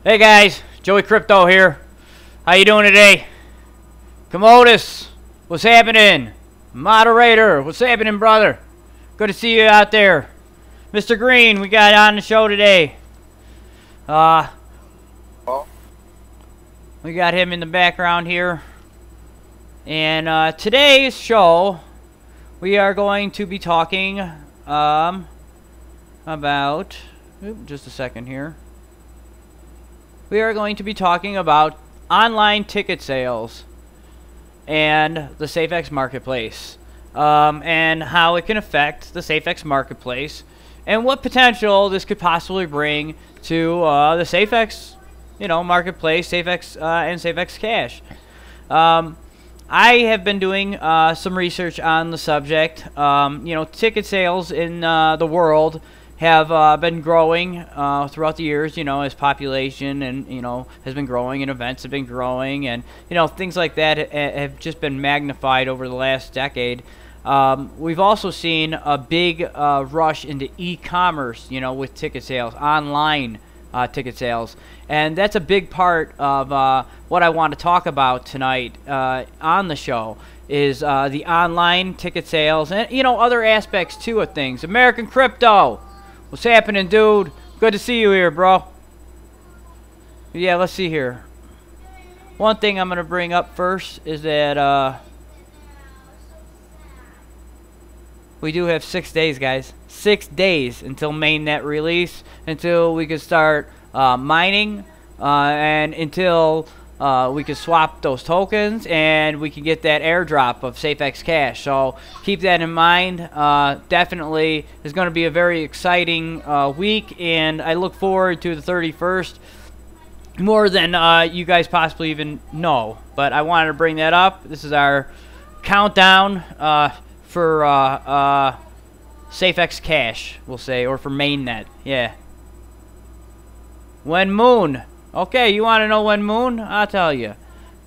Hey guys, Joey Crypto here. How you doing today? Commodus, what's happening? Moderator, what's happening, brother? Good to see you out there. Mr. Green, we got on the show today. We got him in the background here. And today's show, we are going to be talking about... just a second here. We are going to be talking about online ticket sales and the Safex marketplace, and how it can affect the Safex marketplace, and what potential this could possibly bring to the Safex, marketplace, Safex and Safex Cash. I have been doing some research on the subject. Ticket sales in the world have been growing throughout the years, as population and, has been growing, and events have been growing, and, things like that have just been magnified over the last decade. We've also seen a big rush into e-commerce, with ticket sales, online ticket sales. And that's a big part of what I want to talk about tonight on the show, is the online ticket sales and, other aspects, too, of things. American Crypto! What's happening, dude? Good to see you here, bro. Yeah, let's see here. One thing I'm going to bring up first is that we do have 6 days, guys. 6 days until mainnet release, until we can start mining, and until we can swap those tokens, and we can get that airdrop of Safex Cash. So keep that in mind. Definitely is going to be a very exciting week, and I look forward to the 31st more than you guys possibly even know. But I wanted to bring that up. This is our countdown for Safex Cash, we'll say, or for mainnet. Yeah. When Moon. Okay, you want to know when Moon? I'll tell you.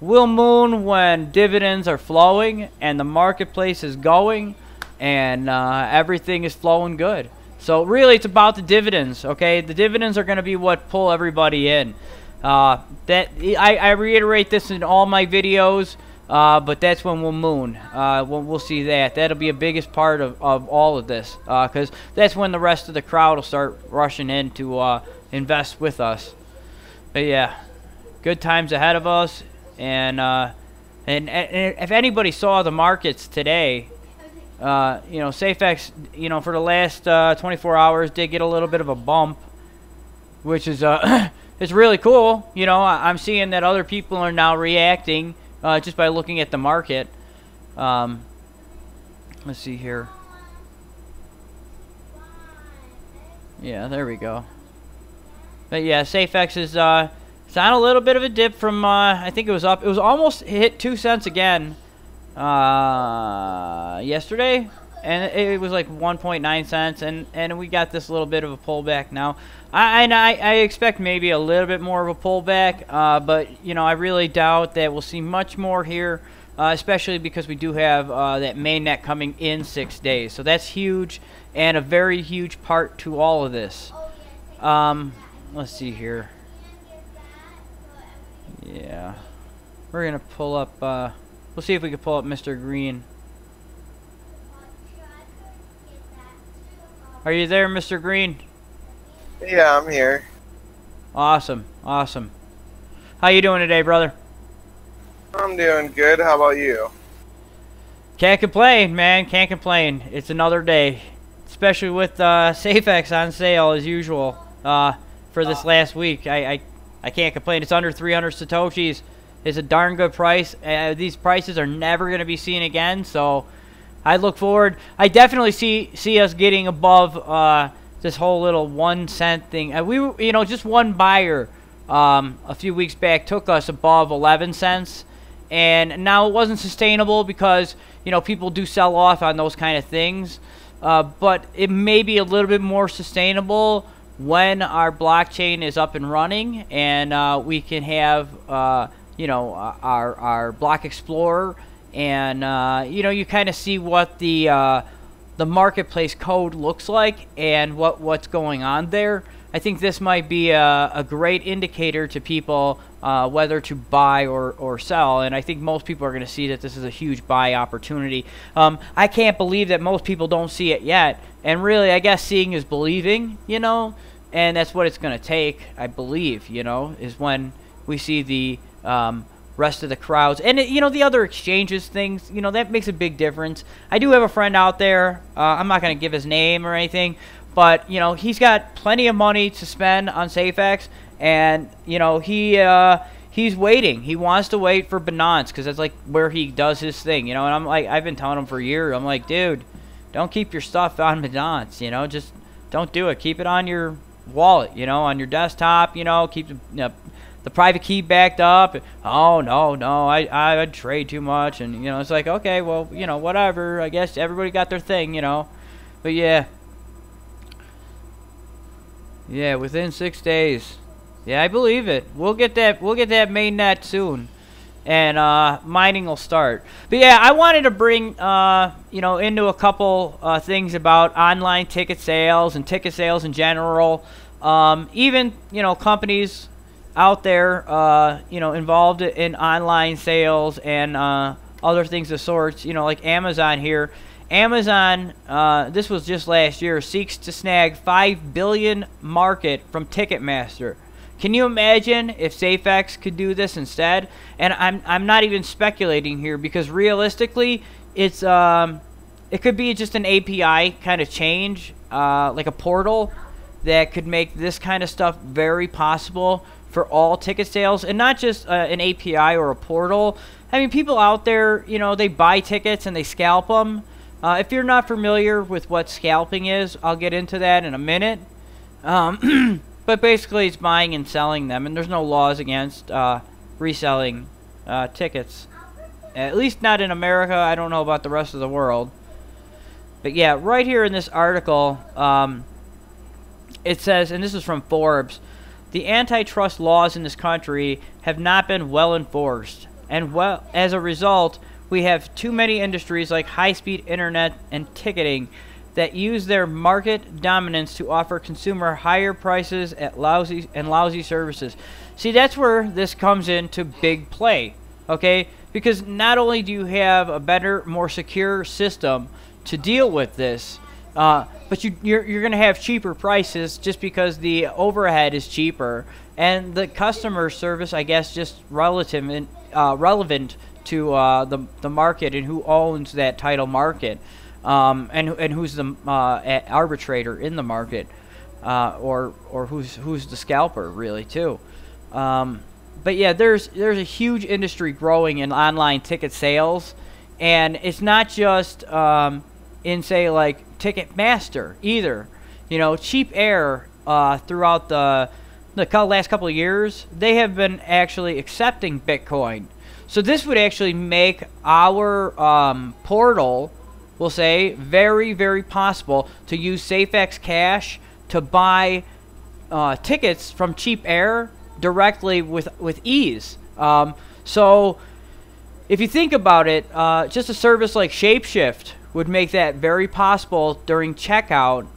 We'll moon when dividends are flowing and the marketplace is going and everything is flowing good. So really, it's about the dividends, okay? The dividends are going to be what pull everybody in. I reiterate this in all my videos, but that's when we'll moon. We'll see that. That'll be a biggest part of all of this, because that's when the rest of the crowd will start rushing in to invest with us. But yeah, good times ahead of us, and if anybody saw the markets today, Safex, for the last 24 hours did get a little bit of a bump, which is it's really cool. I'm seeing that other people are now reacting just by looking at the market. Let's see here. Yeah, there we go. But yeah, Safex is it's on a little bit of a dip from I think it was up. It was almost hit 2 cents again yesterday, and it was like 1.9 cents, and we got this little bit of a pullback now. I expect maybe a little bit more of a pullback, but I really doubt that we'll see much more here, especially because we do have that mainnet coming in 6 days. So that's huge, and a very huge part to all of this. Let's see here. Yeah. We're going to pull up, we'll see if we can pull up Mr. Green. Are you there, Mr. Green? Yeah, I'm here. Awesome, awesome. How you doing today, brother? I'm doing good. How about you? Can't complain, man. Can't complain. It's another day. Especially with Safex on sale, as usual. For this last week, I can't complain. It's under 300 Satoshis. It's a darn good price. These prices are never going to be seen again, so I look forward. I definitely see us getting above this whole little 1 cent thing. We just one buyer a few weeks back took us above 11 cents, and now it wasn't sustainable because people do sell off on those kind of things, but it may be a little bit more sustainable when our blockchain is up and running, and we can have our block explorer, and you kind of see what the marketplace code looks like and what's going on there. I think this might be a great indicator to people whether to buy or sell, and I think most people are going to see that this is a huge buy opportunity. I can't believe that most people don't see it yet, and really, I guess seeing is believing, you know, and that's what it's going to take, I believe, you know, is when we see the rest of the crowds. And, you know, the other exchanges things, you know, that makes a big difference. I do have a friend out there. I'm not going to give his name or anything, but, you know, he's got plenty of money to spend on Safex, and, you know, he's waiting. He wants to wait for Binance because that's, like, where he does his thing, you know. And I'm like, I've been telling him for years. I'm like, dude, don't keep your stuff on Binance, you know. Just don't do it. Keep it on your wallet, you know, on your desktop, you know. Keep the private key backed up. Oh, no, I trade too much. And, you know, it's like, okay, well, you know, whatever. I guess everybody got their thing, you know. But, yeah. Yeah, within 6 days. Yeah, I believe it. We'll get that mainnet soon. And mining will start. But, yeah, I wanted to bring, you know, into a couple things about online ticket sales and ticket sales in general. Even, you know, companies out there, you know, involved in online sales and other things of sorts, you know, like Amazon here. Amazon, this was just last year, seeks to snag $5 billion market from Ticketmaster. Can you imagine if Safex could do this instead? And I'm not even speculating here because realistically, it's it could be just an API kind of change, like a portal that could make this kind of stuff very possible for all ticket sales, and not just an API or a portal. I mean, people out there, you know, they buy tickets and they scalp them. If you're not familiar with what scalping is, I'll get into that in a minute. But basically, it's buying and selling them, and there's no laws against reselling tickets. At least not in America. I don't know about the rest of the world. But yeah, right here in this article, it says, and this is from Forbes, the antitrust laws in this country have not been well enforced, and as a result, we have too many industries like high-speed internet and ticketing that use their market dominance to offer consumer higher prices at lousy services. See, that's where this comes into big play, okay? Because not only do you have a better, more secure system to deal with this, but you're going to have cheaper prices just because the overhead is cheaper, and the customer service, I guess, just relevant to the market and who owns that title market, and who's the arbitrator in the market, or who's the scalper really too. But yeah, there's a huge industry growing in online ticket sales, and it's not just in, say, like Ticketmaster either. You know, Cheap Air throughout the last couple of years, they have been actually accepting Bitcoin. So this would actually make our portal, we'll say, very, very possible to use Safex Cash to buy tickets from Cheap Air directly with ease. So if you think about it, just a service like Shapeshift would make that very possible during checkout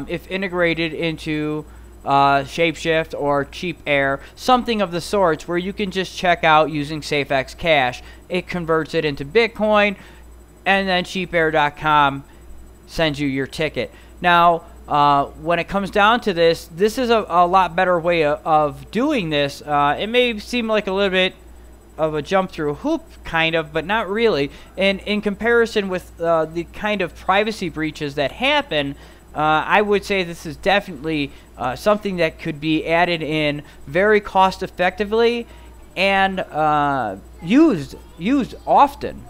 if integrated into Shapeshift or Cheap Air, something of the sorts where you can just check out using Safex Cash. It converts it into Bitcoin, and then cheapair.com sends you your ticket. Now, when it comes down to this is a lot better way of doing this. It may seem like a little bit of a jump through a hoop, kind of, but not really. And in comparison with the kind of privacy breaches that happen, I would say this is definitely something that could be added in very cost effectively and used often.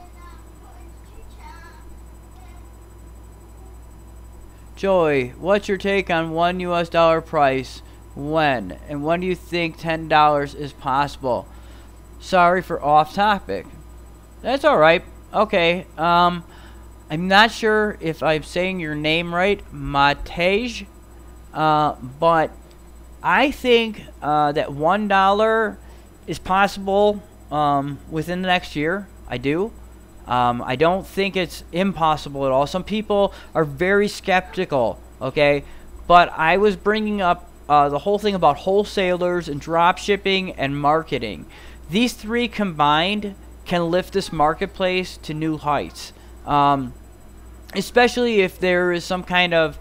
Joey, what's your take on $1 US price? When? And when do you think $10 is possible? Sorry for off topic. That's alright. Okay. I'm not sure if I'm saying your name right, Matej. But I think that $1 is possible within the next year. I do. I don't think it's impossible at all. Some people are very skeptical, okay? But I was bringing up the whole thing about wholesalers and drop shipping and marketing. These three combined can lift this marketplace to new heights. Especially if there is some kind of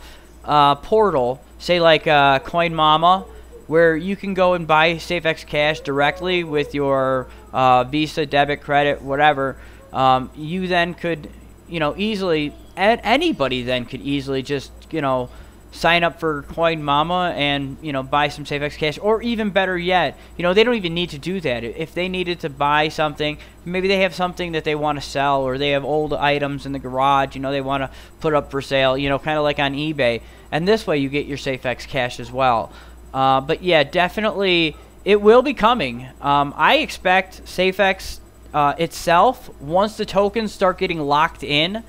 portal, say like Coin Mama, where you can go and buy Safex Cash directly with your Visa, debit, credit, whatever. You then could, easily, anybody then could easily just, sign up for Coin Mama and, buy some Safex Cash. Or even better yet, they don't even need to do that. If they needed to buy something, maybe they have something that they want to sell, or they have old items in the garage, they want to put up for sale, kind of like on eBay. And this way you get your Safex Cash as well. But yeah, definitely it will be coming. I expect Safex itself, once the tokens start getting locked in,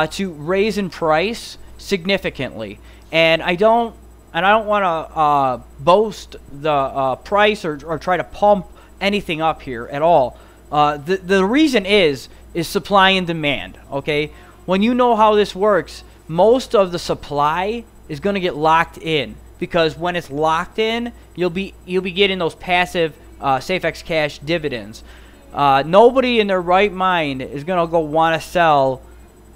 to raise in price significantly. And I don't want to boast the price or try to pump anything up here at all. The reason is supply and demand. Okay, when you know how this works, most of the supply is going to get locked in, because when it's locked in, you'll be getting those passive Safex Cash dividends. Nobody in their right mind is going to go want to sell.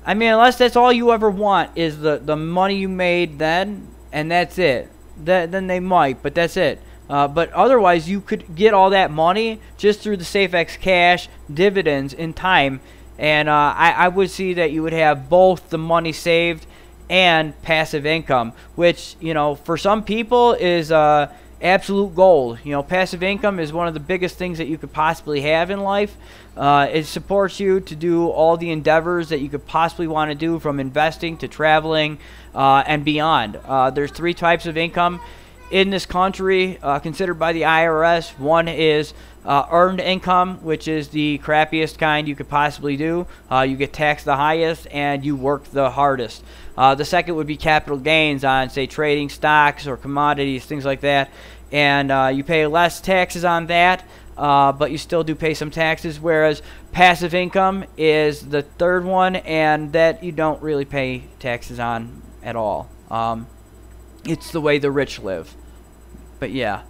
I mean, unless that's all you ever want is the money you made then, and that's it. Then they might, but that's it. But otherwise, you could get all that money just through the Safex Cash dividends in time. And I would see that you would have both the money saved and passive income, which, for some people is absolute gold. Passive income is one of the biggest things that you could possibly have in life. It supports you to do all the endeavors that you could possibly want to do, from investing to traveling and beyond. There's three types of income in this country considered by the IRS. One is earned income, which is the crappiest kind you could possibly do. You get taxed the highest and you work the hardest. The second would be capital gains on, say, trading stocks or commodities, things like that. And you pay less taxes on that, but you still do pay some taxes. Whereas passive income is the third one, and that you don't really pay taxes on at all. It's the way the rich live. But yeah,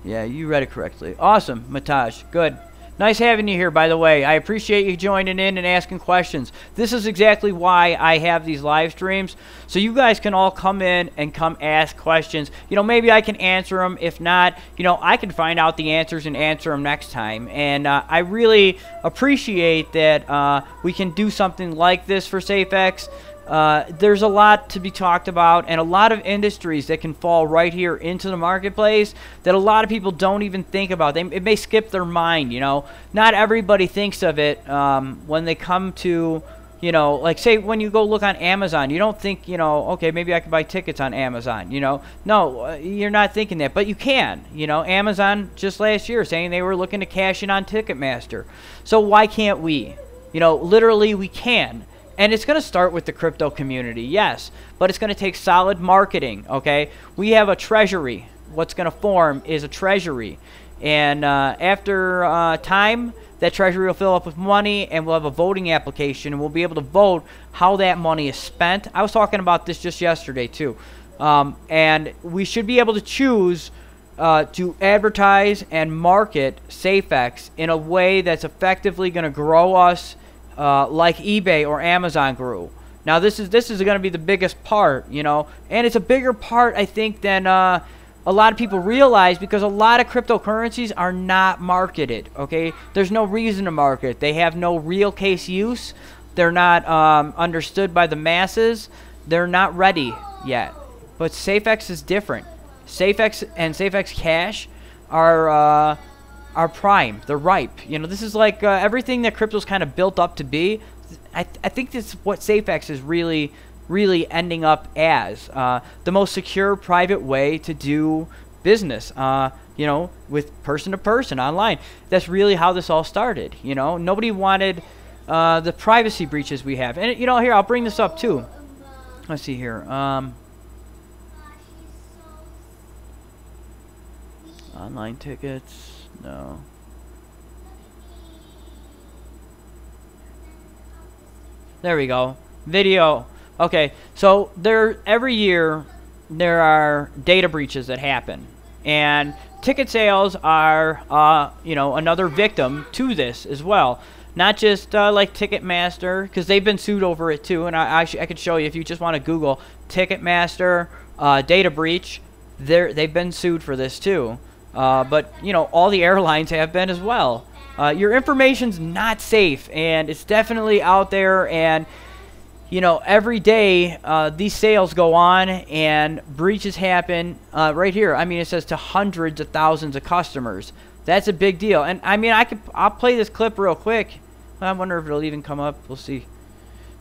you read it correctly. Awesome, Mataj. Good. Nice having you here, by the way. I appreciate you joining in and asking questions. This is exactly why I have these live streams, so you guys can all come in and come ask questions. Maybe I can answer them. If not, I can find out the answers and answer them next time. And I really appreciate that we can do something like this for Safex. There's a lot to be talked about, and a lot of industries that can fall right here into the marketplace that a lot of people don't even think about. It may skip their mind. Not everybody thinks of it when they come to, like, say, when you go look on Amazon, you don't think, okay, maybe I could buy tickets on Amazon. No, you're not thinking that, but you can. Amazon just last year saying they were looking to cash in on Ticketmaster. So why can't we? Literally we can. And it's going to start with the crypto community, yes, but it's going to take solid marketing, okay? We have a treasury. What's going to form is a treasury. And after time, that treasury will fill up with money, and we'll have a voting application, and we'll be able to vote how that money is spent. I was talking about this just yesterday, too. And we should be able to choose to advertise and market Safex in a way that's effectively going to grow us like eBay or Amazon grew. Now this is going to be the biggest part, and it's a bigger part, I think, than a lot of people realize, because a lot of cryptocurrencies are not marketed. Okay, there's no reason to market. They have no real case use. They're not understood by the masses. They're not ready yet. But Safex is different. Safex and Safex Cash are prime. They're ripe. This is like everything that crypto's kind of built up to be. I think this is what Safex is really ending up as. The most secure private way to do business, with person to person online. That's really how this all started. Nobody wanted the privacy breaches we have. And, here, I'll bring this up too. Let's see here. Online tickets. No. There we go. Video. Okay, so every year there are data breaches that happen, and ticket sales are you know, another victim to this as well. Not just like Ticketmaster, because they've been sued over it too. And I could show you if you just want to Google Ticketmaster data breach. They've been sued for this too. But you know, all the airlines have been as well. Your information's not safe, and it's definitely out there. And you know, every day these sales go on, and breaches happen. Right here, I mean, it says to hundreds of thousands of customers. That's a big deal. And I mean, I'll play this clip real quick. I wonder if it'll even come up. We'll see.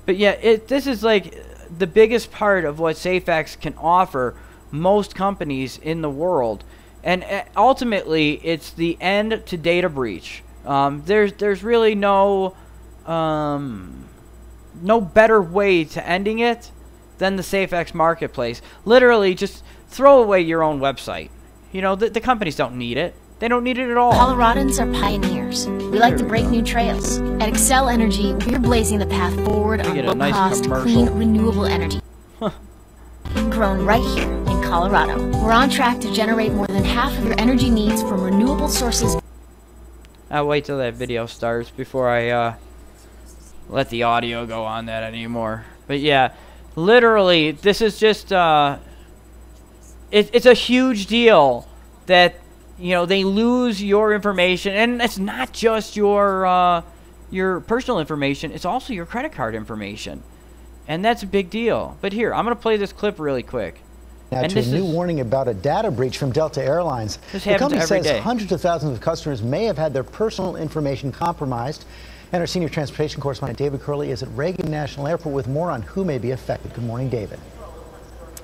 But yeah, this is like the biggest part of what Safex can offer most companies in the world. And ultimately, it's the end to data breach. There's really no better way to ending it than the Safex marketplace. Literally, just throw away your own website. You know, the companies don't need it. They don't need it at all. Coloradans are pioneers. We like to break new trails. At Excel Energy, we're blazing the path forward on low-cost, clean, renewable energy. Grown right here in Colorado. We're on track to generate more than half of your energy needs from renewable sources. I'll wait till that video starts before I let the audio go on that anymore. But yeah, literally, this is just it's a huge deal that, you know, they lose your information. And it's not just your personal information, it's also your credit card information. And that's a big deal. But here, I'm going to play this clip really quick. Now to a new warning about a data breach from Delta Airlines. The company says hundreds of thousands of customers may have had their personal information compromised. And our senior transportation correspondent David Curley is at Reagan National Airport with more on who may be affected. Good morning, David.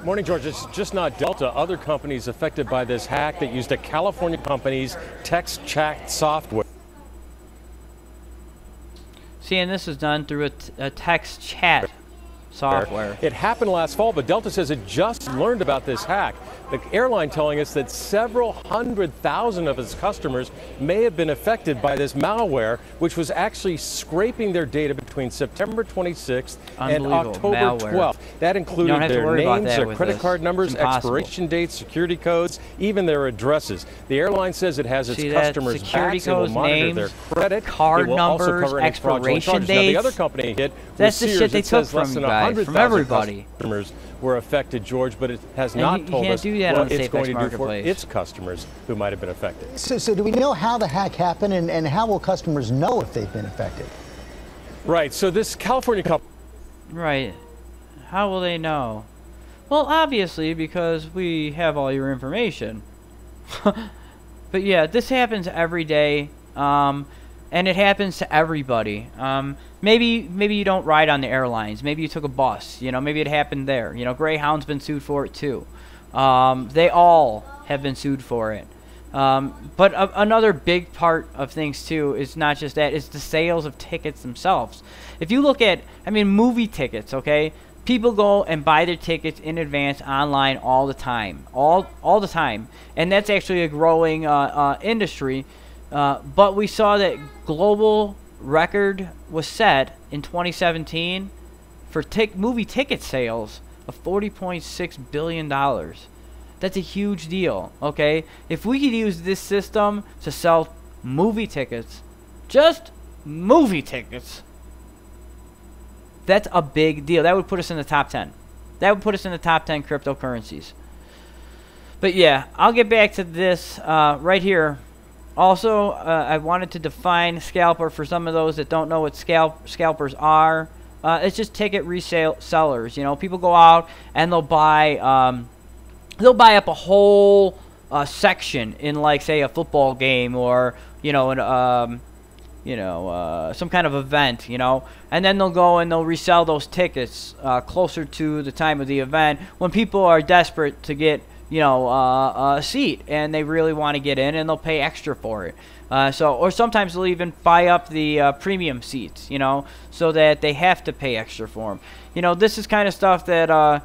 Morning, George. It's just not Delta. Other companies affected by this hack that used a California company's text chat software. See, and this is done through a text chat software. It happened last fall, but Delta says it just learned about this hack. The airline telling us that several 100,000 of its customers may have been affected by this malware, which was actually scraping their data between September 26th and October 12th. That included their names, their credit card numbers, expiration dates, security codes, even their addresses. The airline says it has its customers' backs. It will monitor their credit, card numbers, expiration dates. Now, the other company hit that's the shit they took from you guys, from everybody. Customers were affected, George, but it has not told us what it's going to do for its customers who might have been affected. So do we know how the hack happened, and how will customers know if they've been affected? Right, so this California company... Right. How will they know? Well, obviously, because we have all your information. But yeah, this happens every day, and it happens to everybody. Maybe you don't ride on the airlines. Maybe you took a bus. You know, maybe it happened there. You know, Greyhound's been sued for it too. They all have been sued for it. But another big part of things too is not just that, it's the sales of tickets themselves. If you look at, I mean, movie tickets, okay? People go and buy their tickets in advance online all the time. All the time. And that's actually a growing industry. But we saw that global record was set in 2017 for movie ticket sales of $40.6 billion. That's a huge deal, okay? If we could use this system to sell movie tickets, just movie tickets, that's a big deal. That would put us in the top 10. That would put us in the top 10 cryptocurrencies. But yeah, I'll get back to this right here. Also, I wanted to define scalper for some of those that don't know what scalpers are. It's just ticket resale sellers. You know, people go out and they'll buy up a whole section in, like, say, a football game, or you know, some kind of event. You know, and then they'll go and they'll resell those tickets closer to the time of the event when people are desperate to get, you know, a seat, and they really want to get in, and they'll pay extra for it. Or sometimes they'll even buy up the premium seats, you know, so that they have to pay extra for them. You know, this is kind of stuff that,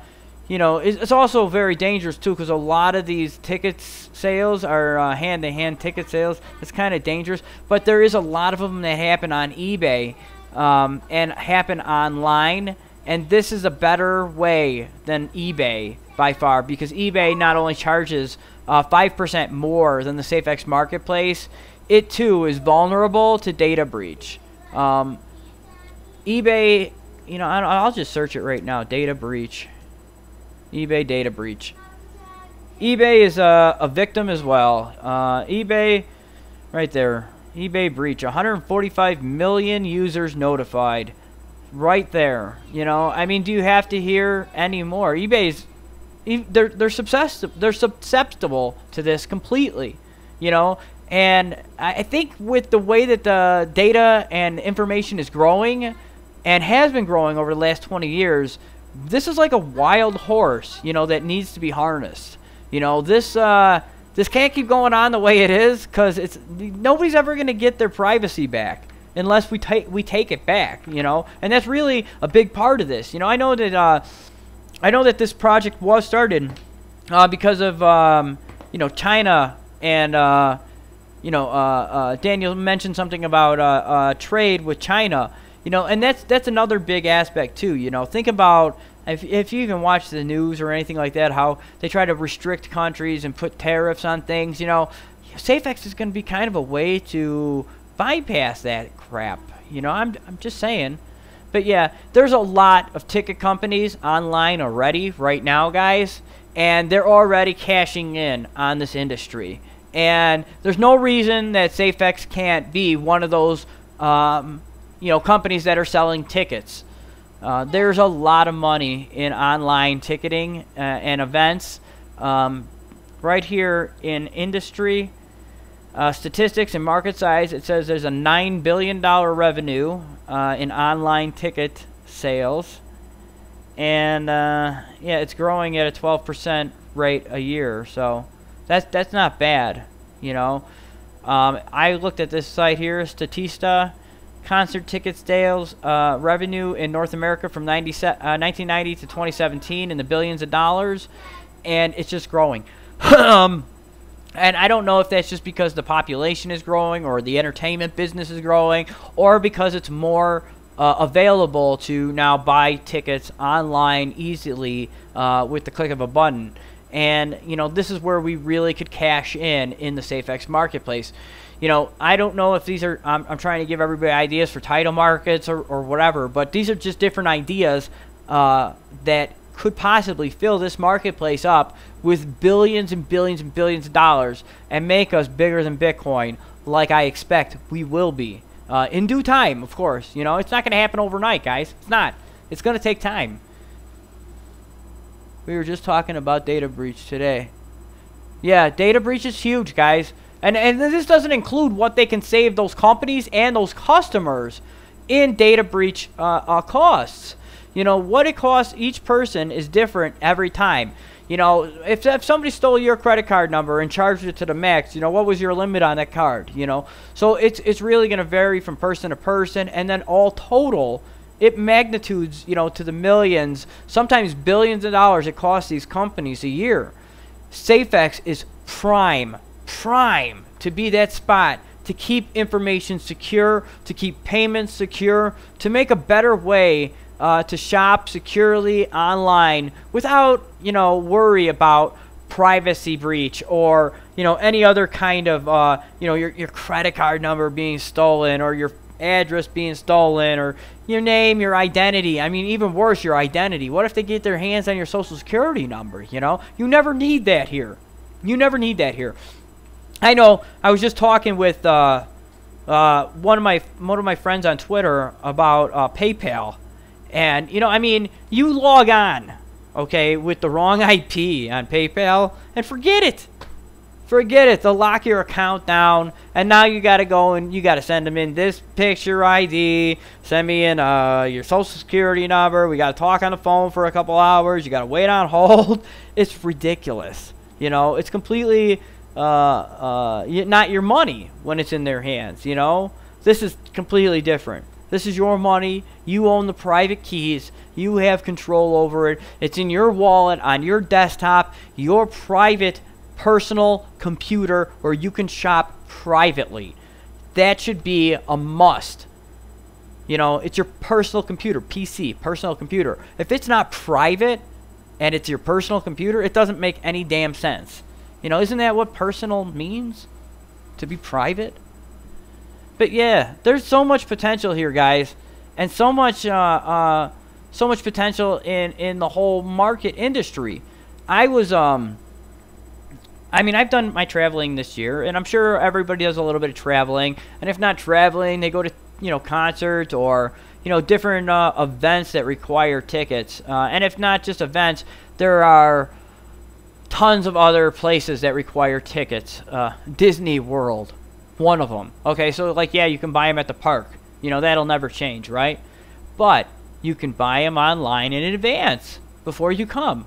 you know, it's also very dangerous too, because a lot of these ticket sales are hand-to-hand ticket sales. It's kind of dangerous, but there is a lot of them that happen on eBay and happen online. And this is a better way than eBay by far, because eBay not only charges 5% more than the Safex marketplace, it too is vulnerable to data breach. eBay, you know, I'll just search it right now. Data breach. eBay data breach. eBay is a victim as well. eBay, right there. eBay breach. 145 million users notified. Right there. You know, I mean, do you have to hear any more? eBay's, they're susceptible to this completely. You know, and I think with the way that the data and information is growing, and has been growing over the last 20 years, this is like a wild horse, you know, that needs to be harnessed. You know, this can't keep going on the way it is, because nobody's ever going to get their privacy back unless we take it back, you know. And that's really a big part of this. You know, I know that this project was started because of you know, China, and you know, Daniel mentioned something about trade with China. You know, and that's another big aspect too. You know, think about if you even watch the news or anything like that, how they try to restrict countries and put tariffs on things. You know, Safex is going to be kind of a way to bypass that crap. You know, I'm just saying. But yeah, there's a lot of ticket companies online already right now, guys, and they're already cashing in on this industry. And there's no reason that Safex can't be one of those you know, companies that are selling tickets. There's a lot of money in online ticketing and events. Right here in industry statistics and market size, it says there's a $9 billion revenue in online ticket sales. And yeah, it's growing at a 12% rate a year. So that's not bad, you know. I looked at this site here, Statista. Concert ticket sales revenue in North America from 1990 to 2017 in the billions of dollars, and it's just growing. And I don't know if that's just because the population is growing, or the entertainment business is growing, or because it's more available to now buy tickets online easily with the click of a button. And you know, this is where we really could cash in the Safex marketplace. You know, I don't know if these are, I'm trying to give everybody ideas for title markets or whatever, but these are just different ideas that could possibly fill this marketplace up with billions and billions and billions of dollars and make us bigger than Bitcoin, like I expect we will be. In due time, of course. You know, it's not going to happen overnight, guys. It's not. It's going to take time. We were just talking about data breach today. Yeah, data breach is huge, guys. And this doesn't include what they can save those companies and those customers in data breach costs. You know, what it costs each person is different every time. You know, if somebody stole your credit card number and charged it to the max, you know, what was your limit on that card? You know, so it's really going to vary from person to person, and then all total, it magnitudes, you know, to the millions, sometimes billions of dollars it costs these companies a year. Safex is prime to be that spot to keep information secure, to keep payments secure, to make a better way to shop securely online without, you know, worry about privacy breach or, you know, any other kind of, you know, your credit card number being stolen, or your address being stolen, or your name, your identity. I mean, even worse, your identity. What if they get their hands on your social security number? You know, you never need that here. You never need that here. I know. I was just talking with one of my friends on Twitter about PayPal, and you know, I mean, you log on, okay, with the wrong IP on PayPal, and forget it. Forget it. They'll lock your account down, and now you got to go and you got to send them in this picture ID, send me in your social security number. We got to talk on the phone for a couple hours. You got to wait on hold. It's ridiculous. You know, it's completely not your money when it's in their hands. You know, this is completely different. This is your money. You own the private keys. You have control over it. It's in your wallet, on your desktop, your private personal computer where you can shop privately. That should be a must. You know, it's your personal computer, PC, personal computer. If it's not private and it's your personal computer, it doesn't make any damn sense. You know, isn't that what personal means? To be private? But yeah, there's so much potential here, guys, and so much potential in the whole market industry. I mean, I've done my traveling this year, and I'm sure everybody does a little bit of traveling. And if not traveling, they go to, you know, concerts or, you know, different events that require tickets. And if not just events, there are tons of other places that require tickets. Disney World, one of them. Okay, so like, yeah, you can buy them at the park. You know, that'll never change, right? But you can buy them online in advance before you come.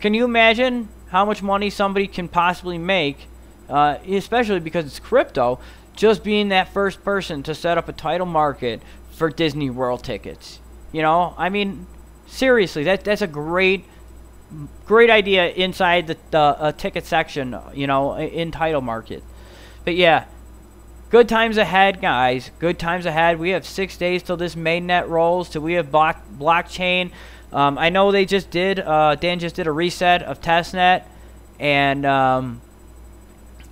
Can you imagine how much money somebody can possibly make, especially because it's crypto, just being that first person to set up a title market for Disney World tickets? You know, I mean, seriously, that's a great idea inside the ticket section, you know, in title market. But yeah, good times ahead, guys. Good times ahead. We have 6 days till this mainnet rolls, till we have blockchain. I know they just did, Dan just did a reset of testnet, and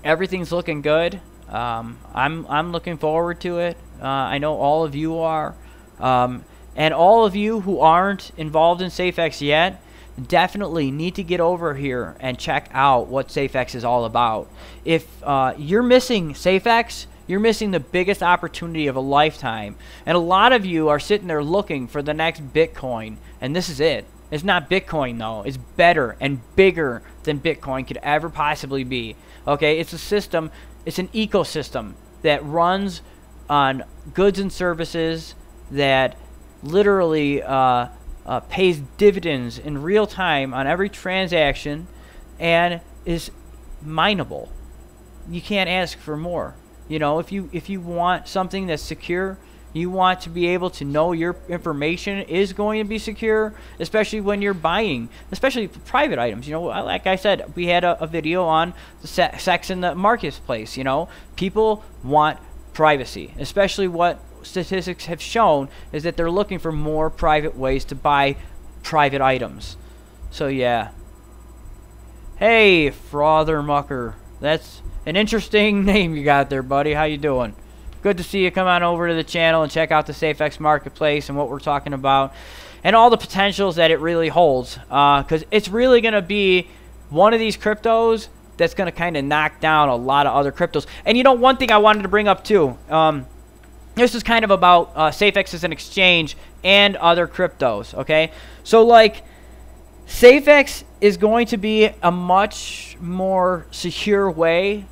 everything's looking good. I'm looking forward to it. I know all of you are. And all of you who aren't involved in Safex yet, definitely need to get over here and check out what Safex is all about. If you're missing Safex, you're missing the biggest opportunity of a lifetime. And a lot of you are sitting there looking for the next Bitcoin, and this is it. It's not Bitcoin, though. It's better and bigger than Bitcoin could ever possibly be. Okay, it's a system, it's an ecosystem that runs on goods and services that literally pays dividends in real time on every transaction and is mineable. You can't ask for more. You know, if you want something that's secure, you want to be able to know your information is going to be secure, especially when you're buying, especially private items. You know, like I said, we had a video on the sex in the marketplace. You know, people want privacy, especially what statistics have shown is that they're looking for more private ways to buy private items. So yeah. Hey, Frother Mucker. That's an interesting name you got there, buddy. How you doing? Good to see you. Come on over to the channel and check out the Safex marketplace and what we're talking about and all the potentials that it really holds, because it's really going to be one of these cryptos that's going to kind of knock down a lot of other cryptos. And you know, one thing I wanted to bring up too, this is kind of about Safex as an exchange and other cryptos, okay? So like, Safex is going to be a much more secure way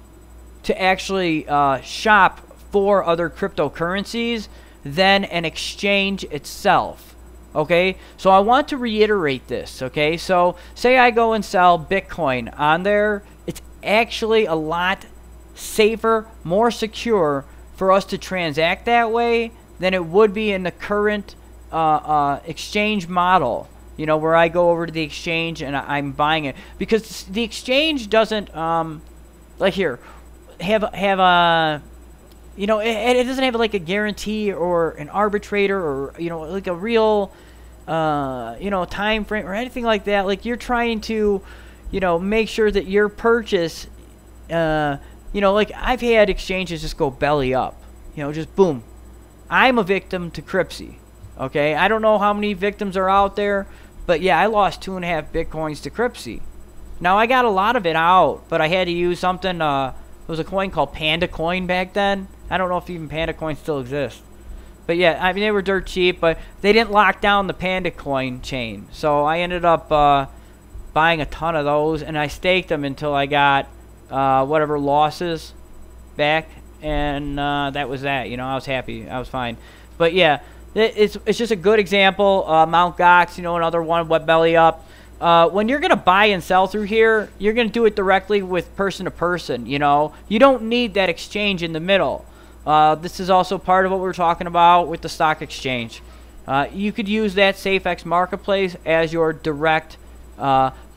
to actually shop for other cryptocurrencies than an exchange itself, okay? So I want to reiterate this, okay? So say I go and sell Bitcoin on there, it's actually a lot safer, more secure for us to transact that way than it would be in the current exchange model, you know, where I go over to the exchange and I'm buying it, because the exchange doesn't like here have a, you know, it doesn't have like a guarantee or an arbitrator or, you know, like a real you know, time frame or anything like that. Like, you're trying to, you know, make sure that your purchase, you know, like I've had exchanges just go belly up, you know, just boom. I'm a victim to Cripsy, okay? I don't know how many victims are out there, but yeah, I lost 2.5 Bitcoins to Cripsy. Now, I got a lot of it out, but I had to use something, there was a coin called Panda Coin back then. I don't know if even Panda Coin still exists. But yeah, I mean, they were dirt cheap, but they didn't lock down the Panda Coin chain. So I ended up buying a ton of those, and I staked them until I got whatever losses back, and that was that. You know, I was happy. I was fine. But yeah, it's just a good example. Mt. Gox, you know, another one, wet belly up. When you're going to buy and sell through here, you're going to do it directly with person to person, you know. You don't need that exchange in the middle. This is also part of what we're talking about with the stock exchange. You could use that Safex marketplace as your direct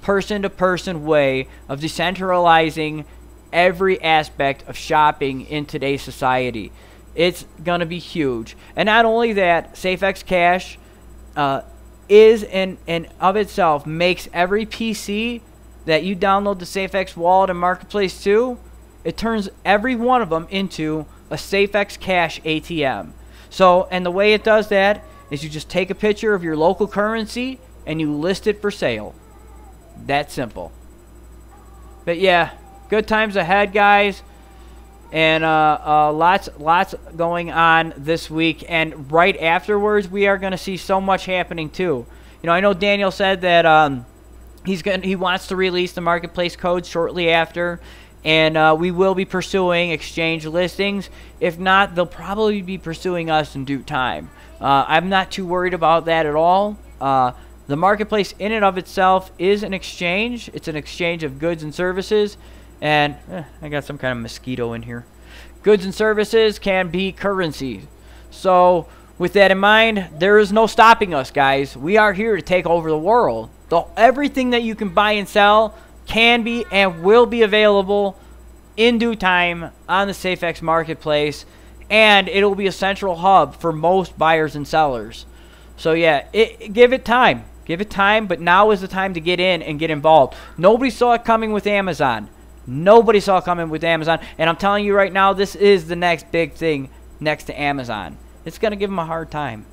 person-to-person way of decentralizing every aspect of shopping in today's society. It's going to be huge. And not only that, Safex Cash is in of itself makes every PC that you download the Safex wallet and marketplace to, it turns every one of them into a Safex Cash ATM. So, and the way it does that is you just take a picture of your local currency and you list it for sale. That simple. But yeah, good times ahead, guys. And lots going on this week. And right afterwards, we are going to see so much happening too. You know, I know Daniel said that he wants to release the marketplace code shortly after. And we will be pursuing exchange listings. If not, they'll probably be pursuing us in due time. I'm not too worried about that at all. The marketplace in and of itself is an exchange. It's an exchange of goods and services. And I got some kind of mosquito in here. Goods and services can be currency. So with that in mind, there is no stopping us, guys. We are here to take over the world. Everything that you can buy and sell can be and will be available in due time on the Safex marketplace. And it will be a central hub for most buyers and sellers. So yeah, give it time. Give it time, but now is the time to get in and get involved. Nobody saw it coming with Amazon. Nobody saw it coming with Amazon. And I'm telling you right now, this is the next big thing next to Amazon. It's going to give them a hard time.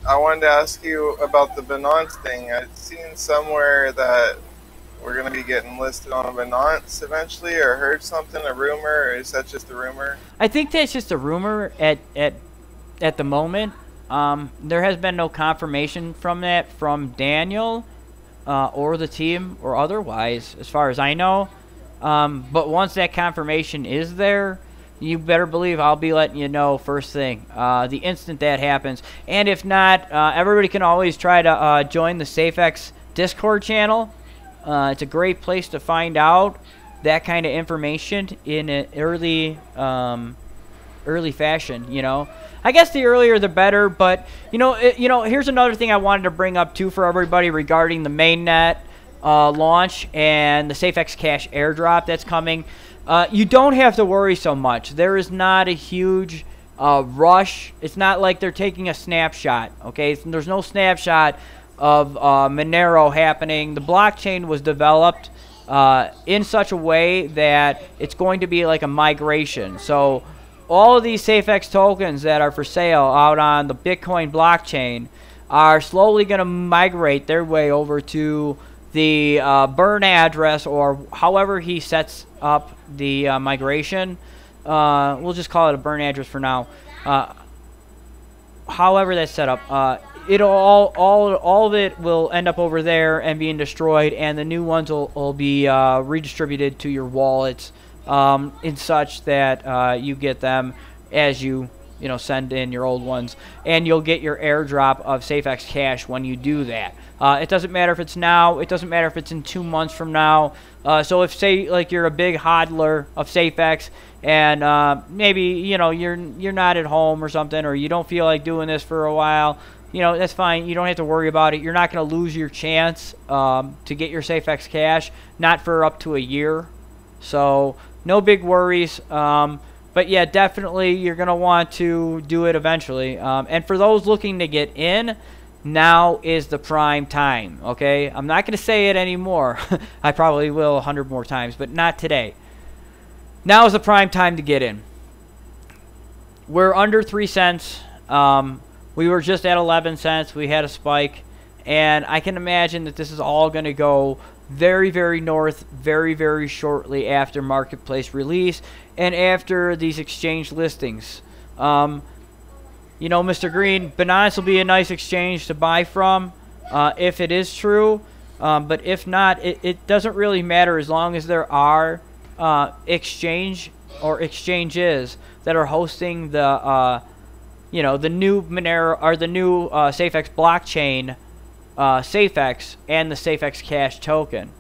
I wanted to ask you about the Binance thing. I've seen somewhere that we're going to be getting listed on Binance eventually, or heard something, a rumor, or is that just a rumor? I think that's just a rumor at the moment. There has been no confirmation from that from Daniel or the team or otherwise, as far as I know. But once that confirmation is there, you better believe I'll be letting you know first thing, the instant that happens. And if not, everybody can always try to join the Safex Discord channel. It's a great place to find out that kind of information in an early fashion, you know. I guess the earlier the better, but you know, here's another thing I wanted to bring up too for everybody regarding the mainnet launch and the Safex Cash airdrop that's coming. You don't have to worry so much. There is not a huge rush. It's not like they're taking a snapshot, okay? There's no snapshot of Monero happening. The blockchain was developed in such a way that it's going to be like a migration. So all of these Safex tokens that are for sale out on the Bitcoin blockchain are slowly going to migrate their way over to the burn address, or however he sets up the migration. We'll just call it a burn address for now. However that's set up, it'll all of it will end up over there and being destroyed, and the new ones will be redistributed to your wallets in such that you get them as you send in your old ones, and you'll get your airdrop of Safex Cash when you do that. It doesn't matter if it's now. It doesn't matter if it's in 2 months from now. So if, say, like you're a big hodler of Safex and maybe you're not at home or something, or you don't feel like doing this for a while, that's fine. You don't have to worry about it. You're not going to lose your chance to get your Safex Cash, not for up to a year. So no big worries. But yeah, definitely you're going to want to do it eventually. And for those looking to get in, now is the prime time, okay? I'm not going to say it anymore. I probably will 100 more times, but not today. Now is the prime time to get in. We're under 3 cents. We were just at 11 cents. We had a spike. And I can imagine that this is all going to go very, very north very, very shortly after marketplace release and after these exchange listings. Mr. Green, Binance will be a nice exchange to buy from if it is true. But if not, it doesn't really matter as long as there are exchanges that are hosting the the new Monero or the new Safex blockchain, Safex, and the Safex Cash token.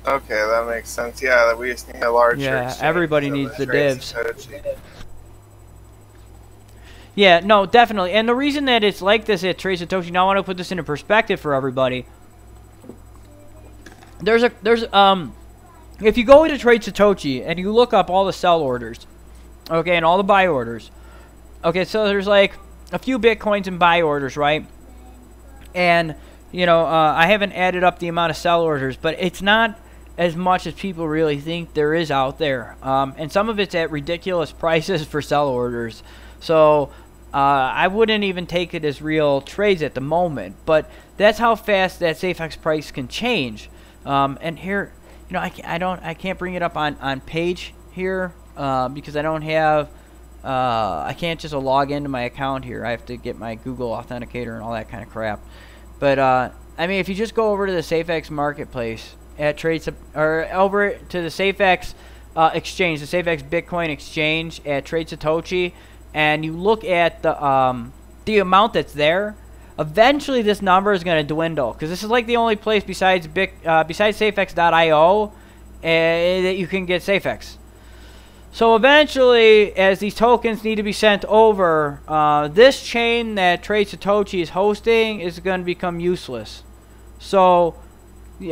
Okay, that makes sense. Yeah, we just need a larger exchange. Everybody needs the divs. Yeah, no, definitely. And the reason that it's like this at Trade Satoshi, now I want to put this into perspective for everybody. If you go into Trade Satoshi and you look up all the sell orders, okay, and all the buy orders, okay, so there's like a few Bitcoins in buy orders, right? And, you know, I haven't added up the amount of sell orders, but it's not as much as people really think there is out there. And some of it's at ridiculous prices for sell orders. So I wouldn't even take it as real trades at the moment. But that's how fast that Safex price can change. And here, you know, I can't bring it up on page here because I don't have. I can't just log into my account here. I have to get my Google Authenticator and all that kind of crap. But I mean, if you just go over to the Safex marketplace at or over to the Safex exchange, the Safex Bitcoin exchange at Trade Satoshi, and you look at the amount that's there, eventually this number is going to dwindle, because this is like the only place besides Safex.io that you can get Safex. So eventually, as these tokens need to be sent over, this chain that Trade Satoshi is hosting is going to become useless. So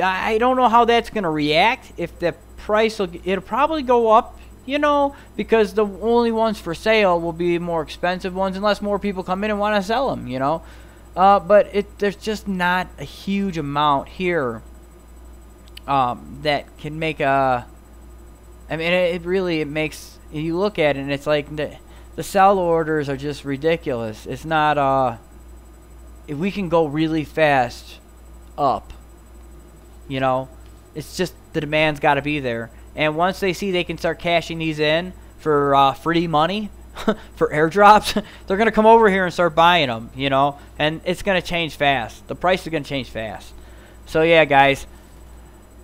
I don't know how that's going to react. If the price it'll probably go up, you know, because the only ones for sale will be more expensive ones, unless more people come in and want to sell them, you know. But there's just not a huge amount here that can make a. I mean, it makes, you look at it and it's like the sell orders are just ridiculous. It's not if we can go really fast up, you know, it's just the demand's got to be there. And once they see they can start cashing these in for free money, for airdrops, they're going to come over here and start buying them, you know, and it's going to change fast. The price is going to change fast. So yeah, guys.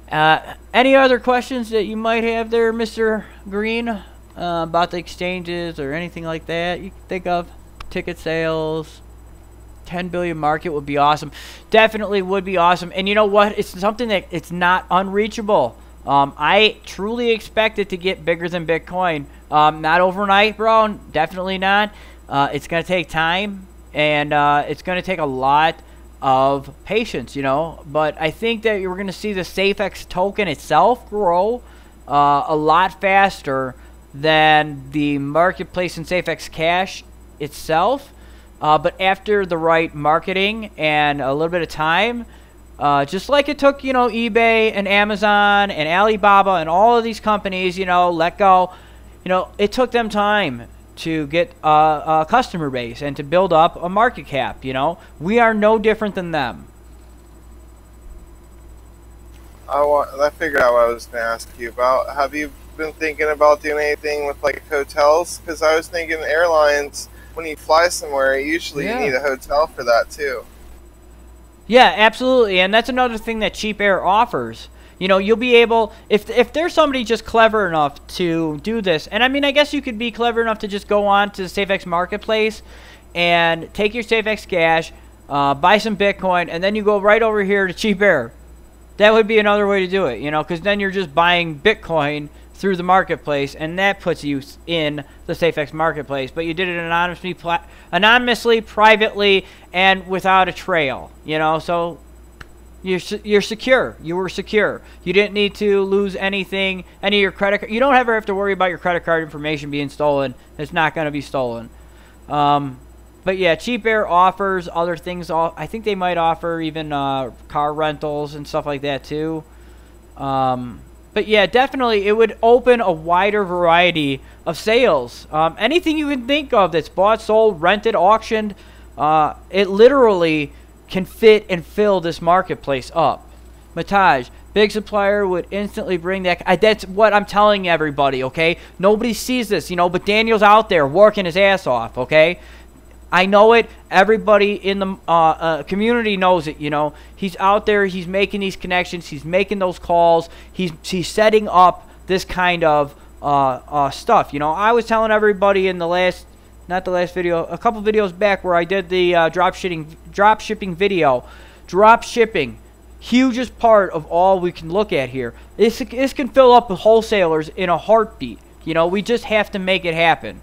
Any other questions that you might have there, Mr. Green, about the exchanges or anything like that you can think of? Ticket sales, 10 billion market would be awesome. Definitely would be awesome. And you know what? It's something that it's not unreachable. I truly expect it to get bigger than Bitcoin. Not overnight, bro. Definitely not. It's going to take time, and it's going to take a lot of patience, you know. But I think that you're going to see the Safex token itself grow a lot faster than the marketplace and Safex Cash itself. But after the right marketing and a little bit of time, just like it took, you know, eBay and Amazon and Alibaba and all of these companies, you know, let go, you know, it took them time to get a customer base and to build up a market cap, you know. We are no different than them. I figured out what I was going to ask you about. Have you been thinking about doing anything with, like, hotels? Because I was thinking airlines, when you fly somewhere, usually you need a hotel for that, too. Yeah, absolutely. And that's another thing that Cheap Air offers. You know, you'll be able, if there's somebody just clever enough to do this, and I mean, I guess you could be clever enough to just go on to the Safex marketplace and take your Safex Cash, buy some Bitcoin, and then you go right over here to Cheap Air. That would be another way to do it, you know, because then you're just buying Bitcoin through the marketplace, and that puts you in the Safex marketplace. But you did it anonymously, privately, and without a trail, you know, so you're secure. You were secure. You didn't need to lose anything, any of your credit card. You don't ever have to worry about your credit card information being stolen. It's not going to be stolen. But yeah, Cheap Air offers other things. I think they might offer even car rentals and stuff like that too. But yeah, definitely it would open a wider variety of sales. Anything you can think of that's bought, sold, rented, auctioned, it literally can fit and fill this marketplace up. Mataj, big supplier would instantly bring that. That's what I'm telling everybody, okay? Nobody sees this, you know, but Daniel's out there working his ass off, okay? I know it. Everybody in the community knows it, you know. He's out there. He's making these connections. He's making those calls. He's setting up this kind of stuff, you know. I was telling everybody in the last, not the last video, a couple videos back where I did the drop shipping video. Drop shipping, hugest part of all we can look at here. This can fill up with wholesalers in a heartbeat. You know, we just have to make it happen.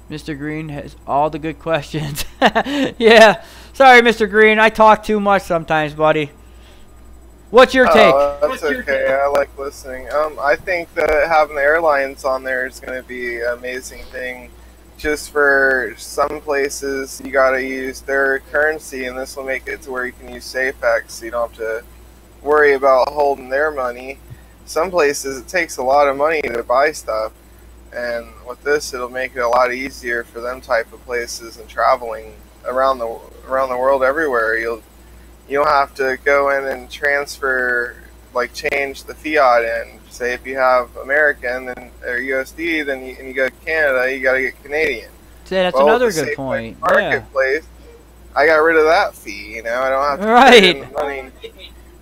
Mr. Green has all the good questions. Yeah. Sorry, Mr. Green. I talk too much sometimes, buddy. What's your take? That's okay. I like listening. I think that having the airlines on there is going to be an amazing thing. Just for some places, you got to use their currency, and this will make it to where you can use Safex, so you don't have to worry about holding their money. Some places, it takes a lot of money to buy stuff, and with this, it'll make it a lot easier for them type of places and traveling around the world everywhere. You don't have to go in and transfer, like change the fiat in. Say if you have American or USD, then you go to Canada, you got to get Canadian. See, that's another good point. Marketplace, yeah. I got rid of that fee. You know, I don't have to pay in the money.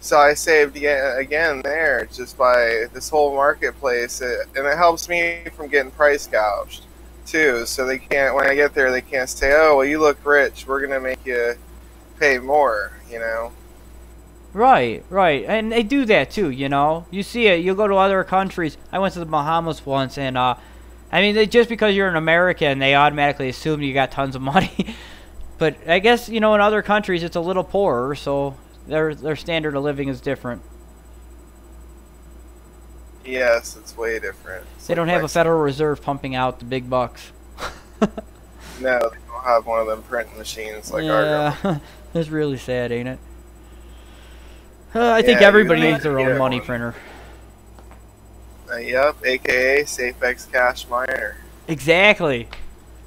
So I saved again there just by this whole marketplace, and it helps me from getting price gouged too. So they can't, when I get there, they can't say, "Oh, well, you look rich. We're gonna make you pay more." You know. Right, and they do that too, you know. You see it. You go to other countries. I went to the Bahamas once, and I mean, just because you're an American, they automatically assume you got tons of money. But I guess, you know, in other countries, it's a little poorer, so their standard of living is different. Yes, it's way different. They don't have a Federal Reserve pumping out the big bucks. No, they don't have one of them printing machines like our government. Yeah, it's really sad, ain't it? I think everybody needs their own money printer. Yep, aka Safex Cash Miner. Exactly.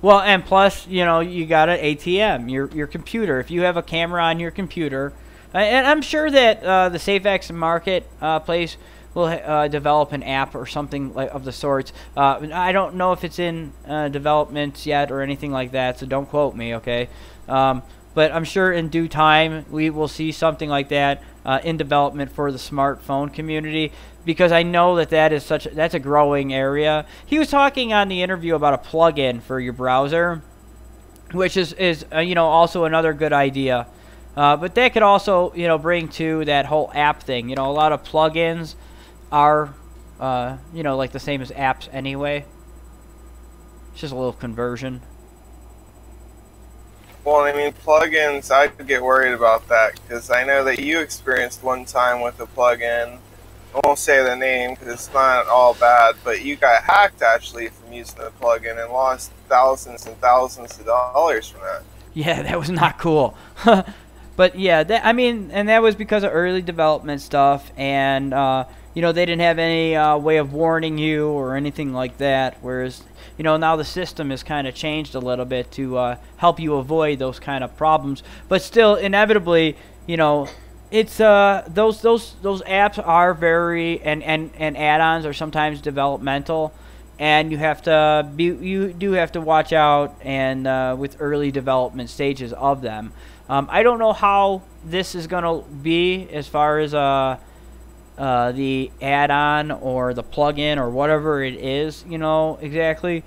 Well, and plus, you know, you got an ATM, your computer. If you have a camera on your computer, and I'm sure that the Safex marketplace will develop an app or something like of the sorts. I don't know if it's in development yet or anything like that, so don't quote me, okay? But I'm sure in due time we will see something like that in development for the smartphone community, because I know that that's a growing area. He was talking on the interview about a plugin for your browser, which is you know, also another good idea. But that could also, you know, bring to that whole app thing. You know, a lot of plugins are you know, like the same as apps anyway. It's just a little conversion. Well, I mean, plugins, I'd get worried about that, because I know that you experienced one time with a plugin. I won't say the name because it's not all bad, but you got hacked actually from using the plugin and lost thousands and thousands of dollars from that. Yeah, that was not cool. But yeah, I mean, and that was because of early development stuff, and you know, they didn't have any way of warning you or anything like that. Whereas, you know, now the system has kind of changed a little bit to help you avoid those kind of problems. But still, inevitably, you know, it's those apps are very and add-ons are sometimes developmental, and you do have to watch out and with early development stages of them. I don't know how this is gonna be as far as the add-on or the plug-in or whatever it is, you know, exactly.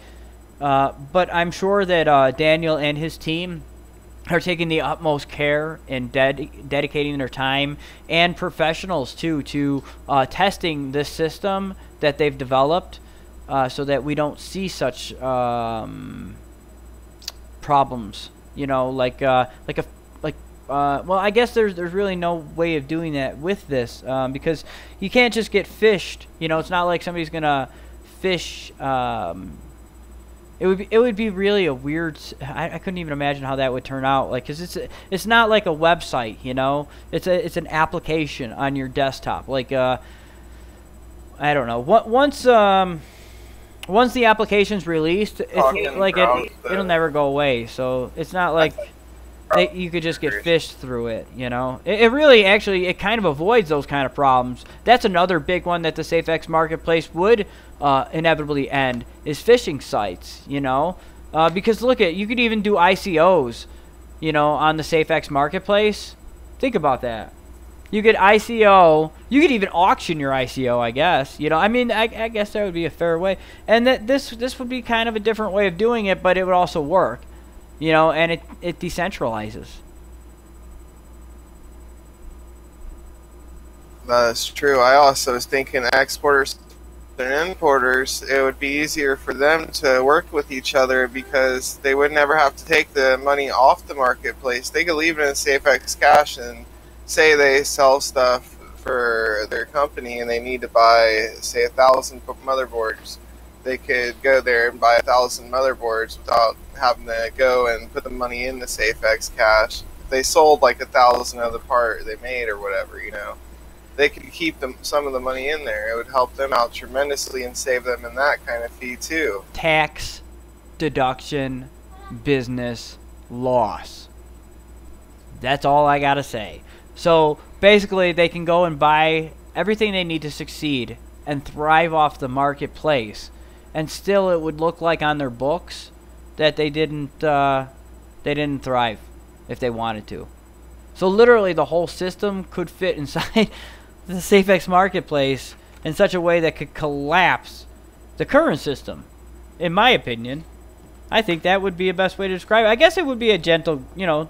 But I'm sure that Daniel and his team are taking the utmost care and dedicating their time, and professionals too, to testing this system that they've developed, so that we don't see such problems. You know, well, I guess there's really no way of doing that with this, because you can't just get fished. You know, it's not like somebody's gonna fish. It would be really a weird. I couldn't even imagine how that would turn out. Like, 'cause it's not like a website. You know, it's an application on your desktop. Like I don't know. Once the application's released, it'll never go away. So it's not like you could just get fished through it, you know. It really, actually, it kind of avoids those kind of problems. That's another big one that the Safex marketplace would inevitably end, is phishing sites, you know. Because look you could even do ICOs, you know, on the Safex marketplace. Think about that. You could ICO, you could even auction your ICO, I guess. You know, I mean, I guess that would be a fair way. And that this would be kind of a different way of doing it, but it would also work. You know, and it decentralizes. That's true. I also was thinking exporters they're importers, it would be easier for them to work with each other because they would never have to take the money off the marketplace. They could leave it in Safex cash and say they sell stuff for their company and they need to buy, say, 1,000 motherboards. They could go there and buy 1,000 motherboards without having to go and put the money in the Safex cash. If they sold like 1,000 of the part they made or whatever, you know, they could keep some of the money in there. It would help them out tremendously and save them in that kind of fee too. Tax deduction, business loss. That's all I gotta say. So basically they can go and buy everything they need to succeed and thrive off the marketplace, and still it would look like on their books that they didn't thrive if they wanted to. So literally the whole system could fit inside the Safex marketplace in such a way that could collapse the current system. In my opinion, I think that would be the best way to describe it. I guess it would be a gentle, you know,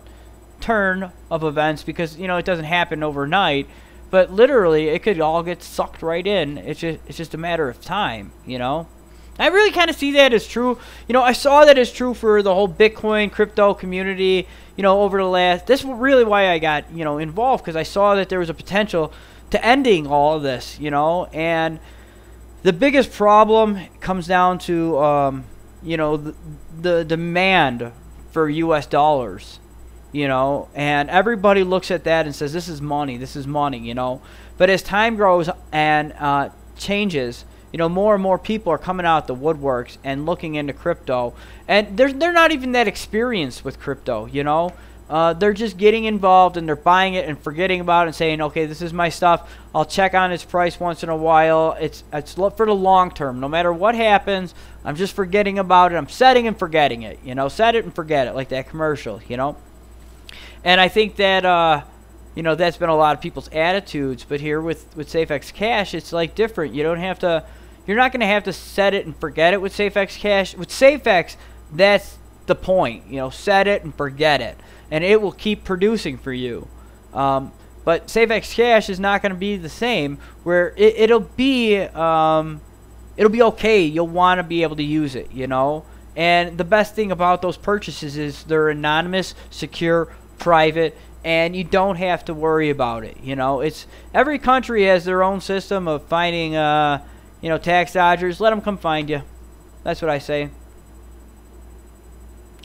turn of events because, you know, it doesn't happen overnight, but literally it could all get sucked right in. It's just a matter of time, you know. I really kind of see that as true. You know, I saw that as true for the whole Bitcoin crypto community, you know, over the last, this is really why I got, you know, involved, because I saw that there was a potential to ending all of this, you know. And the biggest problem comes down to, you know, the demand for US dollars, you know, and everybody looks at that and says, this is money, you know. But as time grows and changes, you know, more and more people are coming out the woodworks and looking into crypto, and they're not even that experienced with crypto, you know. They're just getting involved and they're buying it and forgetting about it and saying, okay, this is my stuff. I'll check on its price once in a while. It's for the long term. No matter what happens, I'm just forgetting about it. I'm setting and forgetting it, you know. Set it and forget it, like that commercial, you know. And I think that you know, that's been a lot of people's attitudes. But here with Safex Cash, it's like different. You don't have to. You're not going to have to set it and forget it with Safex Cash. With Safex, that's the point. You know, set it and forget it, and it will keep producing for you. But Safex Cash is not going to be the same. Where it'll be okay. You'll want to be able to use it. You know, and the best thing about those purchases is they're anonymous, secure, private, and you don't have to worry about it. You know, it's every country has their own system of finding you know, tax dodgers. Let them come find you. That's what I say.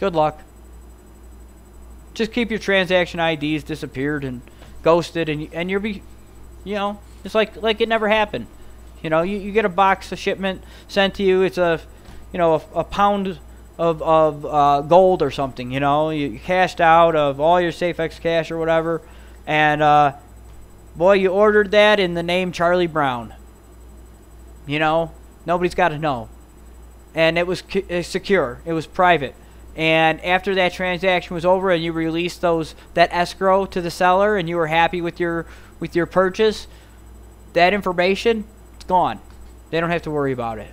Good luck. Just keep your transaction IDs disappeared and ghosted, and you'll be, you know, it's like it never happened. You know, you get a box of shipment sent to you. It's a, you know, a pound of gold or something. You know, you cashed out of all your Safex cash or whatever, and boy, you ordered that in the name Charlie Brown. You know, nobody's got to know. And it was secure. It was private. And after that transaction was over and you released that escrow to the seller and you were happy with your purchase, that information, it's gone. They don't have to worry about it.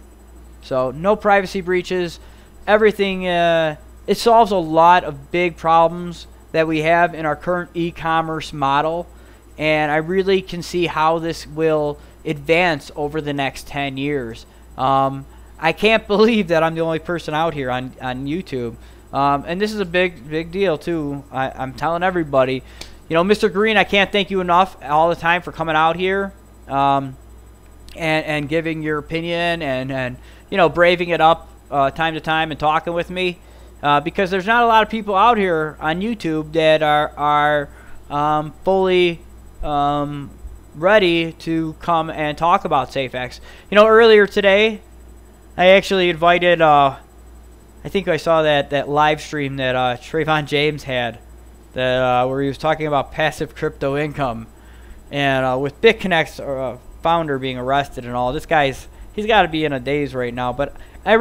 So no privacy breaches. Everything, it solves a lot of big problems that we have in our current e-commerce model. And I really can see how this will advance over the next 10 years. I can't believe that I'm the only person out here on YouTube. And this is a big deal too. I'm telling everybody, you know, Mr. Green, I can't thank you enough all the time for coming out here and giving your opinion and you know, braving it up time to time and talking with me, because there's not a lot of people out here on YouTube that are fully ready to come and talk about Safex. You know, earlier today, I actually invited, I think I saw that live stream that Trayvon James had, that where he was talking about passive crypto income, and with BitConnect's founder being arrested and all. This guy's, he's got to be in a daze right now. But I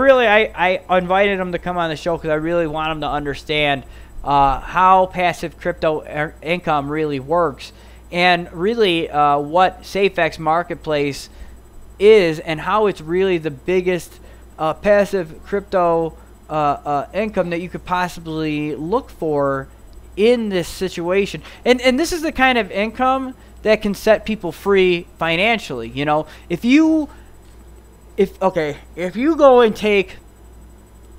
invited him to come on the show because I really want him to understand how passive crypto income really works. And really what Safex Marketplace is and how it's really the biggest passive crypto income that you could possibly look for in this situation. And this is the kind of income that can set people free financially. You know, if you if you go and take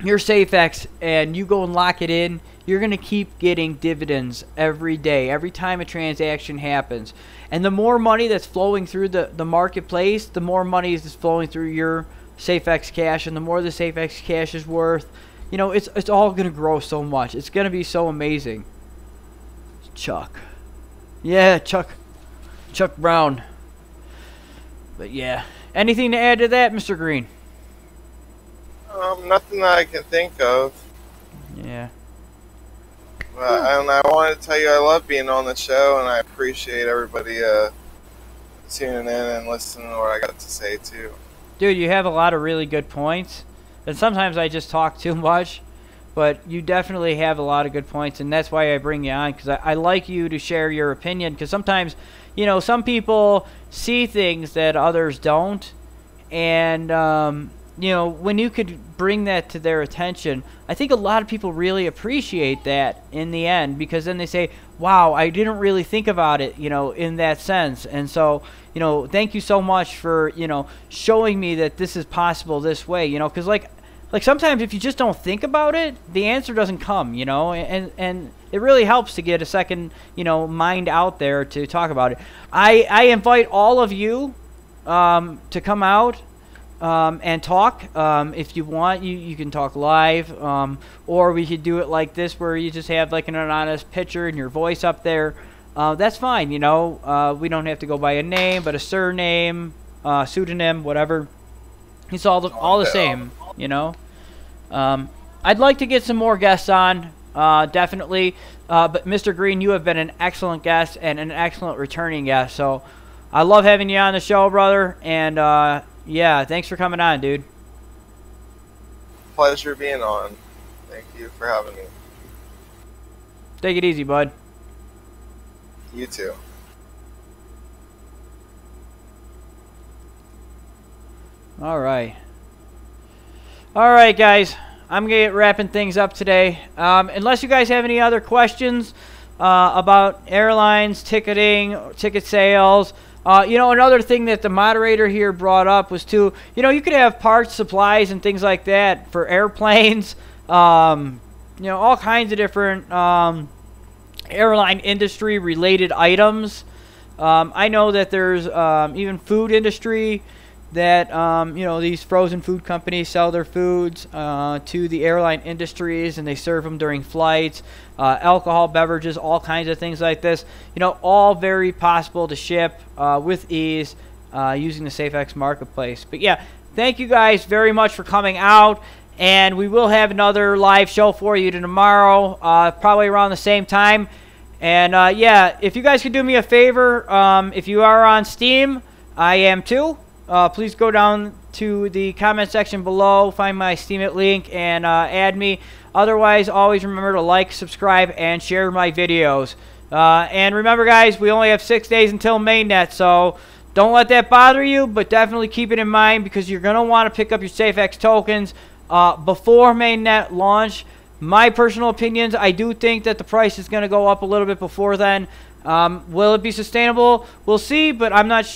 your Safex and you go and lock it in, you're going to keep getting dividends every day, every time a transaction happens. And the more money that's flowing through the marketplace, the more money is flowing through your Safex cash, and the more the Safex cash is worth, you know, it's all going to grow so much. It's going to be so amazing. Chuck. Yeah, Chuck Brown. But yeah, anything to add to that, Mr. Green? Nothing that I can think of. Yeah. And I want to tell you I love being on the show, and I appreciate everybody tuning in and listening to what I got to say too. Dude, you have a lot of really good points, and sometimes I just talk too much, but you definitely have a lot of good points, and that's why I bring you on, because I like you to share your opinion, because sometimes, you know, some people see things that others don't, and you know, when you could bring that to their attention, I think a lot of people really appreciate that in the end, because then they say, wow, I didn't really think about it, you know, in that sense. And so, you know, thank you so much for, you know, showing me that this is possible this way, you know, because like sometimes if you just don't think about it, the answer doesn't come, you know, and it really helps to get a second, you know, mind out there to talk about it. I invite all of you to come out and talk. If you want, you can talk live, or we could do it like this, where you just have like an anonymous picture and your voice up there. That's fine, you know. We don't have to go by a name, but a surname, pseudonym, whatever. It's all the same, you know. I'd like to get some more guests on, definitely. But Mr. Green, you have been an excellent guest and an excellent returning guest. So I love having you on the show, brother. And yeah, thanks for coming on, dude. Pleasure being on. Thank you for having me. Take it easy, bud. You too. All right, guys. I'm going to get wrapping things up today. Unless you guys have any other questions about airlines, ticketing, ticket sales. You know, another thing that the moderator here brought up was too, you know, you could have parts, supplies, and things like that for airplanes. You know, all kinds of different airline industry related items. I know that there's even food industry that, you know, these frozen food companies sell their foods to the airline industries, and they serve them during flights. Alcohol, beverages, all kinds of things like this. You know, all very possible to ship with ease using the Safex marketplace. But yeah, thank you guys very much for coming out, and we will have another live show for you tomorrow, probably around the same time. And yeah, if you guys could do me a favor, if you are on Steam, I am too. Please go down to the comment section below, find my Steemit link, and add me. Otherwise, always remember to like, subscribe, and share my videos. And remember, guys, we only have 6 days until mainnet, so don't let that bother you, but definitely keep it in mind, because you're going to want to pick up your Safex tokens before mainnet launch. My personal opinions, I do think that the price is going to go up a little bit before then. Will it be sustainable? We'll see, but I'm not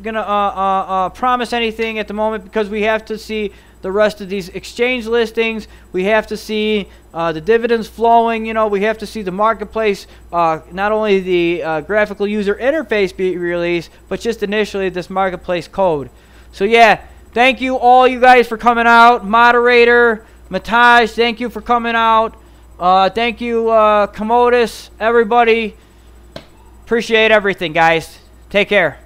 gonna promise anything at the moment, because we have to see the rest of these exchange listings. We have to see the dividends flowing. You know, we have to see the marketplace, not only the graphical user interface be released, but just initially this marketplace code. So yeah, thank you all you guys for coming out. Moderator Mataj, thank you for coming out. Thank you Commodus, everybody. Appreciate everything, guys. Take care.